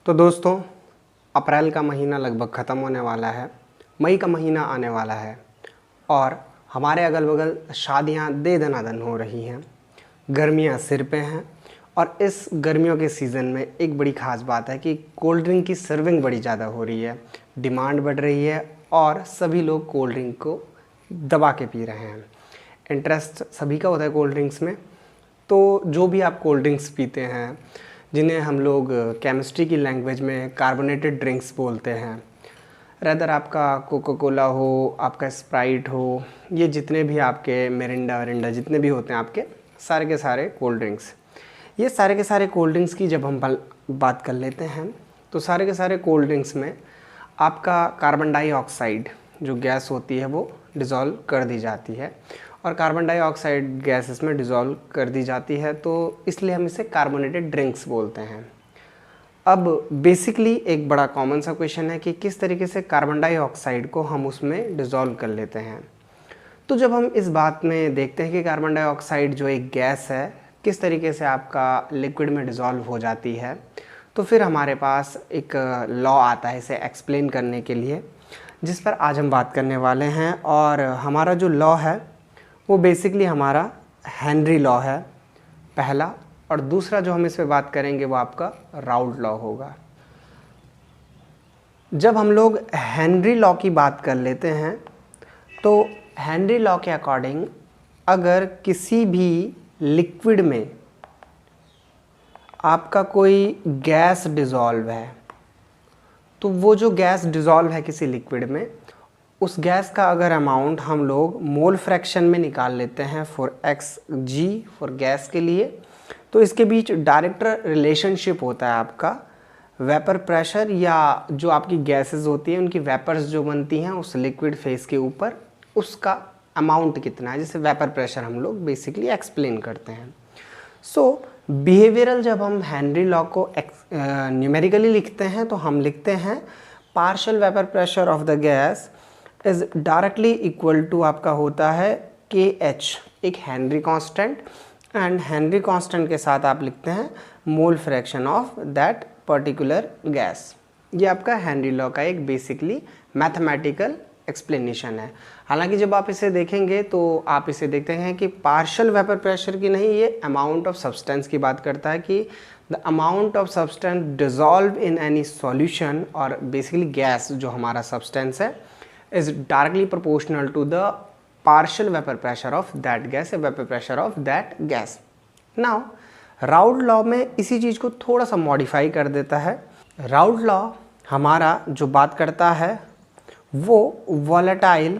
तो दोस्तों, अप्रैल का महीना लगभग ख़त्म होने वाला है, मई का महीना आने वाला है और हमारे अगल बगल शादियां दे दनादन हो रही हैं। गर्मियां सिर पे हैं और इस गर्मियों के सीज़न में एक बड़ी ख़ास बात है कि कोल्ड ड्रिंक की सर्विंग बड़ी ज़्यादा हो रही है, डिमांड बढ़ रही है और सभी लोग कोल्ड ड्रिंक को दबा के पी रहे हैं। इंटरेस्ट सभी का होता है कोल्ड ड्रिंक्स में। तो जो भी आप कोल्ड ड्रिंक्स पीते हैं, जिन्हें हम लोग केमिस्ट्री की लैंग्वेज में कार्बोनेटेड ड्रिंक्स बोलते हैं, रेदर आपका कोका कोला हो, आपका स्प्राइट हो, ये जितने भी आपके मिरिंडा विरिंडा जितने भी होते हैं आपके सारे के सारे कोल्ड ड्रिंक्स, ये सारे के सारे कोल्ड ड्रिंक्स की जब हम बात कर लेते हैं तो सारे के सारे कोल्ड ड्रिंक्स में आपका कार्बन डाइऑक्साइड जो गैस होती है वो डिज़ोल्व कर दी जाती है और कार्बन डाइऑक्साइड गैस इसमें डिज़ोल्व कर दी जाती है, तो इसलिए हम इसे कार्बोनेटेड ड्रिंक्स बोलते हैं। अब बेसिकली एक बड़ा कॉमन सा क्वेश्चन है कि किस तरीके से कार्बन डाइऑक्साइड को हम उसमें डिज़ोल्व कर लेते हैं। तो जब हम इस बात में देखते हैं कि कार्बन डाइऑक्साइड जो एक गैस है किस तरीके से आपका लिक्विड में डिज़ोल्व हो जाती है, तो फिर हमारे पास एक लॉ आता है इसे एक्सप्लेन करने के लिए, जिस पर आज हम बात करने वाले हैं। और हमारा जो लॉ है वो बेसिकली हमारा हेनरी लॉ है पहला, और दूसरा जो हम इस पे बात करेंगे वो आपका राउल्ट लॉ होगा। जब हम लोग हेनरी लॉ की बात कर लेते हैं तो हेनरी लॉ के अकॉर्डिंग अगर किसी भी लिक्विड में आपका कोई गैस डिज़ोल्व है, तो वो जो गैस डिज़ोल्व है किसी लिक्विड में, उस गैस का अगर अमाउंट हम लोग मोल फ्रैक्शन में निकाल लेते हैं फॉर xg फॉर गैस के लिए, तो इसके बीच डायरेक्ट रिलेशनशिप होता है आपका वेपर प्रेशर या जो आपकी गैसेस होती हैं उनकी वेपर्स जो बनती हैं उस लिक्विड फेस के ऊपर, उसका अमाउंट कितना है, जिसे वेपर प्रेशर हम लोग बेसिकली एक्सप्लेन करते हैं। सो बिहेवियरल जब हम हेनरी लॉ को न्यूमेरिकली लिखते हैं तो हम लिखते हैं partial vapour pressure of the gas is directly equal to आपका होता है KH, एक Henry constant, and Henry constant के साथ आप लिखते हैं mole fraction of that particular gas. ये आपका हेनरी लॉ का एक बेसिकली मैथमेटिकल एक्सप्लेनेशन है। हालांकि जब आप इसे देखेंगे तो आप इसे देखते हैं कि पार्शियल वेपर प्रेशर की नहीं, ये अमाउंट ऑफ सब्सटेंस की बात करता है कि the amount of substance dissolve in any solution, और बेसिकली गैस जो हमारा सब्सटेंस है is directly proportional to the partial vapor pressure of that gas, vapor pressure of that gas. Now Raoult law में इसी चीज़ को थोड़ा सा मॉडिफाई कर देता है। राउल्ट लॉ हमारा जो बात करता है वो वॉलेटाइल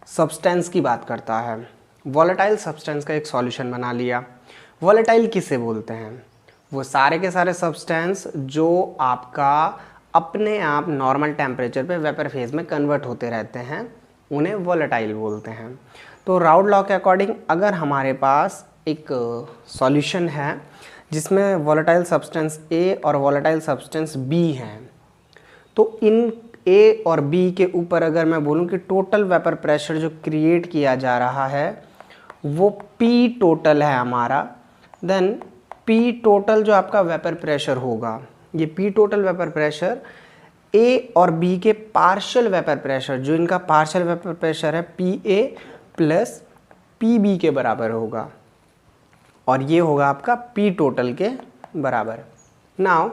सब्सटेंस की बात करता है। वॉलेटाइल सब्सटेंस का एक सॉल्यूशन बना लिया। वॉलेटाइल किसे बोलते हैं? वो सारे के सारे सब्सटेंस जो आपका अपने आप नॉर्मल टेम्परेचर पे वेपर फेज में कन्वर्ट होते रहते हैं, उन्हें वॉलेटाइल बोलते हैं। तो राउल्ट लॉ के अकॉर्डिंग अगर हमारे पास एक सॉल्यूशन है जिसमें वॉलेटाइल सब्सटेंस A और वॉलेटाइल सब्सटेंस B हैं, तो इन A और B के ऊपर अगर मैं बोलूं कि टोटल वेपर प्रेशर जो क्रिएट किया जा रहा है वो P टोटल है हमारा, देन P टोटल जो आपका वेपर प्रेशर होगा, ये P total vapour pressure A और B के पार्शियल वेपर प्रेशर, जो इनका पार्शियल वेपर प्रेशर है PA प्लस PB के बराबर होगा, और ये होगा आपका P टोटल के बराबर। नाउ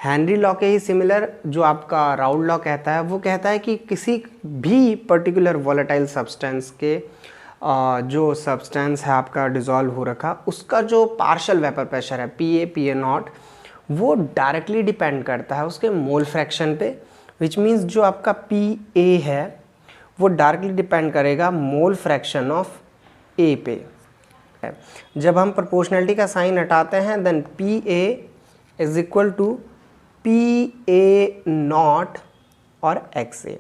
हेनरी लॉ के ही सिमिलर जो आपका राउल्ट लॉ कहता है, वो कहता है कि किसी भी पर्टिकुलर वॉलेटाइल सब्सटेंस के जो सब्सटेंस है आपका डिज़ोल्व हो रखा, उसका जो पार्शियल वेपर प्रेशर है PA वो डायरेक्टली डिपेंड करता है उसके मोल फ्रैक्शन पे, विच मीन्स जो आपका PA है वो डायरेक्टली डिपेंड करेगा मोल फ्रैक्शन ऑफ A पे। जब हम प्रोपोर्शनलिटी का साइन हटाते हैं then PA is equal to PA not और XA।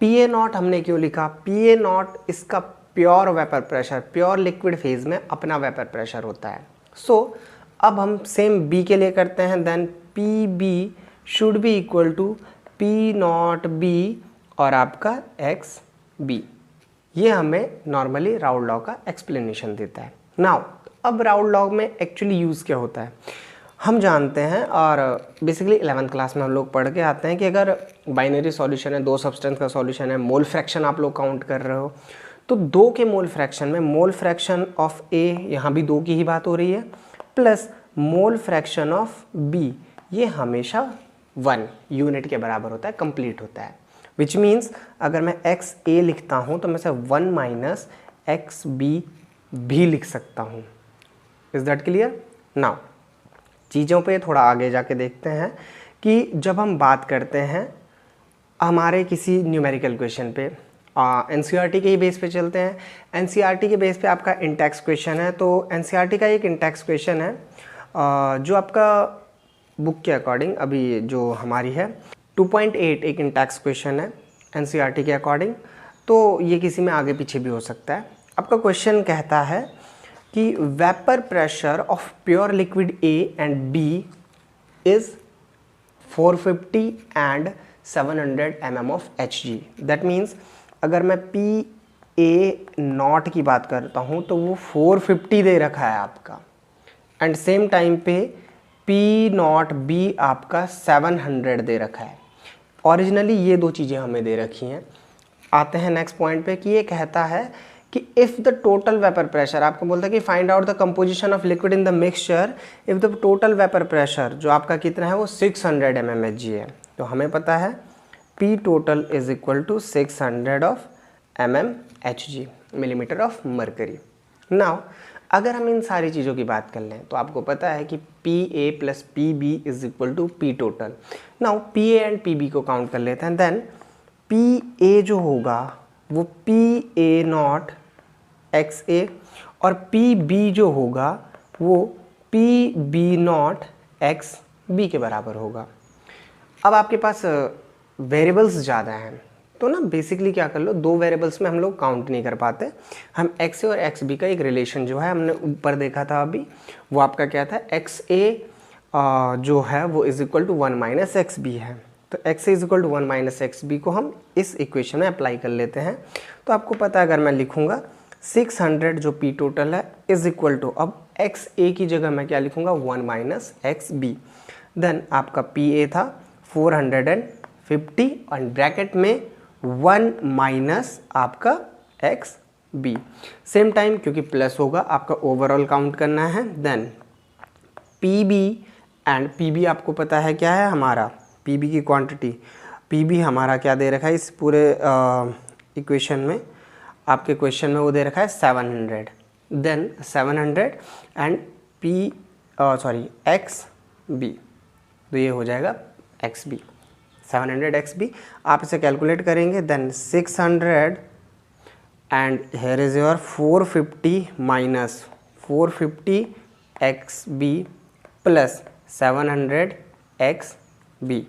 PA नॉट हमने क्यों लिखा? PA नॉट इसका pure vapour pressure, pure liquid phase में अपना वेपर प्रेशर होता है। सो अब हम सेम B के लिए करते हैं, then PB should be equal to P not B और आपका XB। ये हमें नॉर्मली राउल्ट लॉ का एक्सप्लेनेशन देता है। नाउ अब राउल्ट लॉ में एक्चुअली यूज़ क्या होता है? हम जानते हैं और बेसिकली 11th क्लास में हम लोग पढ़ के आते हैं कि अगर बाइनरी सॉल्यूशन है, दो सब्सटेंस का सॉल्यूशन है, मोल फ्रैक्शन आप लोग काउंट कर रहे हो, तो 2 के मोल फ्रैक्शन में मोल फ्रैक्शन ऑफ ए, यहाँ भी 2 की ही बात हो रही है, plus mole fraction of B, ये हमेशा 1 यूनिट के बराबर होता है, कंप्लीट होता है। विच मीन्स अगर मैं एक्स ए लिखता हूँ तो मैं से 1 माइनस एक्स बी भी लिख सकता हूँ। Is that clear? नाउ चीज़ों पे थोड़ा आगे जाके देखते हैं कि जब हम बात करते हैं हमारे किसी न्यूमेरिकल क्वेश्चन पे, एनसीईआरटी के ही बेस पे चलते हैं। एनसीईआरटी के बेस पे आपका इंटेक्स क्वेश्चन है, तो एनसीईआरटी का एक इंटेक्स क्वेश्चन है जो आपका बुक के अकॉर्डिंग अभी जो हमारी है 2.8 एक इंटेक्स क्वेश्चन है एनसीईआरटी के अकॉर्डिंग, तो ये किसी में आगे पीछे भी हो सकता है। आपका क्वेश्चन कहता है कि vapour pressure of pure liquid A and B is 450 and 700 mm of Hg। That means अगर मैं पी ए नॉट की बात करता हूँ तो वो 450 दे रखा है आपका, एंड सेम टाइम पे पी नॉट बी आपका 700 दे रखा है। ओरिजिनली ये 2 चीज़ें हमें दे रखी हैं। आते हैं नेक्स्ट पॉइंट पे कि ये कहता है कि if the total vapour pressure, आपको बोलता है कि find out the composition of liquid in the mixture if the total vapour pressure जो आपका कितना है वो 600 mmHg है। तो हमें पता है P total is equal to 600 of mmHg, millimetre of mercury. Now अगर हम इन सारी चीज़ों की बात कर लें तो आपको पता है कि PA plus PB is equal to P total. Now PA and PB को काउंट कर लेते हैं, देन PA जो होगा वो PA नॉट XA और PB जो होगा वो PB नॉट XB के बराबर होगा। अब आपके पास वेरिएबल्स ज़्यादा हैं तो ना बेसिकली क्या कर लो, 2 वेरिएबल्स में हम लोग काउंट नहीं कर पाते। हम XA और XB का एक रिलेशन जो है हमने ऊपर देखा था अभी, वो आपका क्या था, XA जो है वो is equal to 1 minus XB है। तो XA is equal to 1 minus XB को हम इस इक्वेशन में अप्लाई कर लेते हैं। तो आपको पता है अगर मैं लिखूँगा 600 जो P टोटल है इज इक्वल टू, अब XA की जगह मैं क्या लिखूँगा 1 माइनस XB, देन आपका PA था 450 और ब्रैकेट में 1 माइनस आपका XB। सेम टाइम क्योंकि प्लस होगा आपका ओवरऑल काउंट करना है, देन PB एंड PB आपको पता है क्या है हमारा, PB की क्वांटिटी, PB हमारा क्या दे रखा है इस पूरे इक्वेशन में, आपके क्वेश्चन में वो दे रखा है 700, देन 700 एंड XB, तो ये हो जाएगा XB, 700 XB। आप इसे कैलकुलेट करेंगे, then 600 and here is your 450 minus 450 XB plus 700 XB।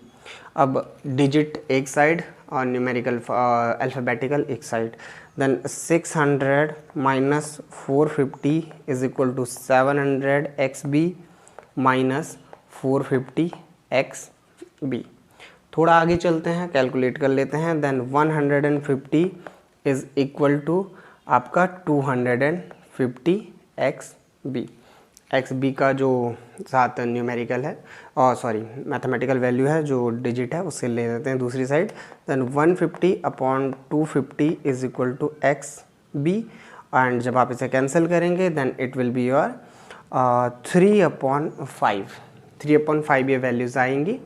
अब डिजिट एक साइड और न्यूमेरिकल अल्फ़ाबेटिकल एक side, then 600 minus 450 is equal to 700 XB minus 450 XB। थोड़ा आगे चलते हैं, कैलकुलेट कर लेते हैं, देन 150 इज इक्वल टू आपका 250 XB। XB का जो साथ न्यूमेरिकल है और सॉरी मैथमेटिकल वैल्यू है जो डिजिट है उससे ले लेते हैं दूसरी side, then 150 upon 250 is equal to XB, and जब आप इसे कैंसिल करेंगे then it will be your 3/5। 3/5 ये वैल्यूज़ आएंगी,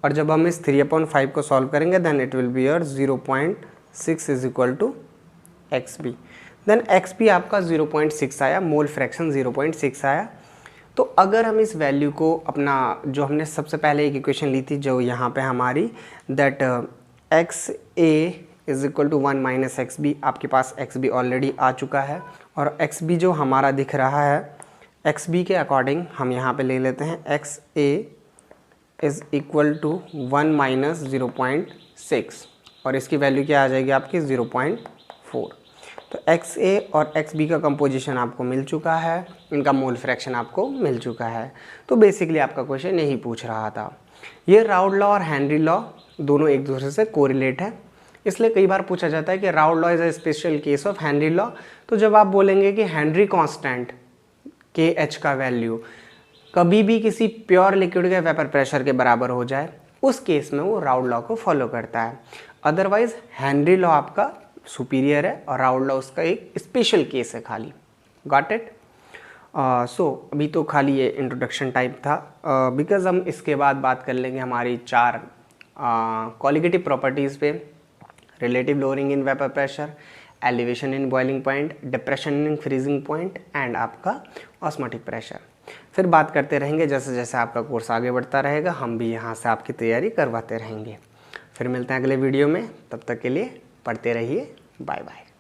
और जब हम इस 3/5 को सॉल्व करेंगे then it will be your 0.6 is equal to XB। Then XB आपका 0.6 आया, मोल फ्रैक्शन 0.6 आया। तो अगर हम इस वैल्यू को अपना जो हमने सबसे पहले एक इक्वेशन ली थी जो यहाँ पे हमारी, that XA is equal to 1 minus XB, आपके पास XB ऑलरेडी आ चुका है, और XB जो हमारा दिख रहा है XB के अकॉर्डिंग हम यहाँ पे ले लेते हैं XA is equal to 1 minus 0.6, और इसकी वैल्यू क्या आ जाएगी आपकी 0.4। तो XA और XB का कंपोजिशन आपको मिल चुका है, इनका मोल फ्रैक्शन आपको मिल चुका है। तो बेसिकली आपका क्वेश्चन यही पूछ रहा था। ये राउड लॉ और हेनरी लॉ दोनों एक दूसरे से कोरिलेट है, इसलिए कई बार पूछा जाता है कि round law is a special case of Henry law. तो जब आप बोलेंगे कि हेनरी कांस्टेंट KH का वैल्यू कभी भी किसी प्योर लिक्विड के वेपर प्रेशर के बराबर हो जाए उस केस में वो राउल लॉ को फॉलो करता है। अदरवाइज हेनरी लॉ आपका सुपीरियर है और राउल लॉ उसका एक स्पेशल केस है खाली। Got it? सो अभी तो खाली ये इंट्रोडक्शन टाइप था, बिकॉज हम इसके बाद बात कर लेंगे हमारी 4 क्वालिटेटिव प्रॉपर्टीज़ पे। Relative lowering in vapour pressure, elevation in boiling point, depression in freezing point and आपका ऑस्मोटिक प्रेशर। फिर बात करते रहेंगे जैसे जैसे आपका कोर्स आगे बढ़ता रहेगा, हम भी यहाँ से आपकी तैयारी करवाते रहेंगे। फिर मिलते हैं अगले वीडियो में, तब तक के लिए पढ़ते रहिए। Bye bye.